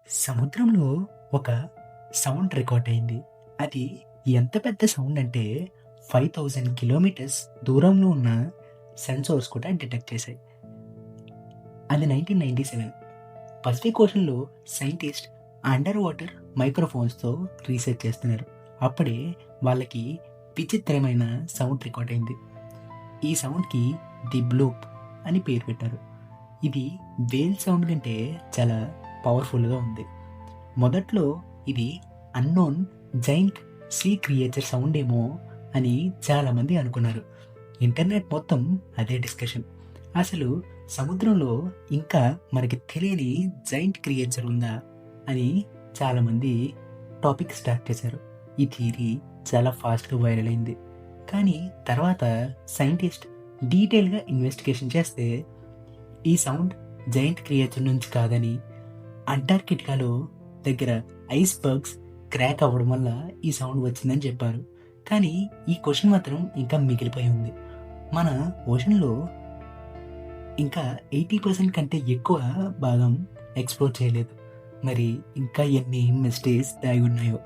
సముద్రంలో ఒక sound record అయింది. అది ఎంత పెద్ద సౌండ్ అంటే 5000 కిలోమీటర్స్ దూరంలో ఉన్న సెన్సార్స్ కూడా డిటెక్ట్ చేశాయి. అది 1997 పసిఫిక్ ఓషన్‌లో సైంటిస్ట్ అండర్ వాటర్ మైక్రోఫోన్స్‌తో రీసెర్చ్ చేస్తున్నారు. అప్పుడే వాళ్ళకి విచిత్రమైన సౌండ్ రికార్డ్ అయింది. ఈ సౌండ్‌కి ది బ్లూప్ అని పేరు పెట్టారు. ఇది వేల్ సౌండ్ కంటే చాలా పవర్‌ఫుల్‌గా ఉంది. మొదట్లో ఇది unknown giant sea creature sound ఏమో అని చాలామంది అనుకున్నారు. ఇంటర్నెట్ మొత్తం అదే డిస్కషన్. అసలు సముద్రంలో ఇంకా మనకి తెలియని జైంట్ క్రియేచర్ ఉందా అని చాలామంది టాపిక్ స్టార్ట్ చేశారు. ఈ థియరీ చాలా ఫాస్ట్గా వైరల్ అయింది. కానీ తర్వాత సైంటిస్ట్ డీటెయిల్గా ఇన్వెస్టిగేషన్ చేస్తే ఈ సౌండ్ జైంట్ క్రియేచర్ నుంచి కాదని, అంటార్కిటికాలో దగ్గర ఐస్ బర్గ్స్ క్రాక్ అవ్వడం వల్ల ఈ సౌండ్ వచ్చిందని చెప్పారు. కానీ ఈ క్వశ్చన్ మాత్రం ఇంకా మిగిలిపోయి ఉంది. మన ఓషన్లో ఇంకా 80% కంటే ఎక్కువ భాగం ఎక్స్ప్లోర్ చేయలేదు. మరి ఇంకా ఎన్ని మిస్టరీస్ దాగి ఉన్నాయో.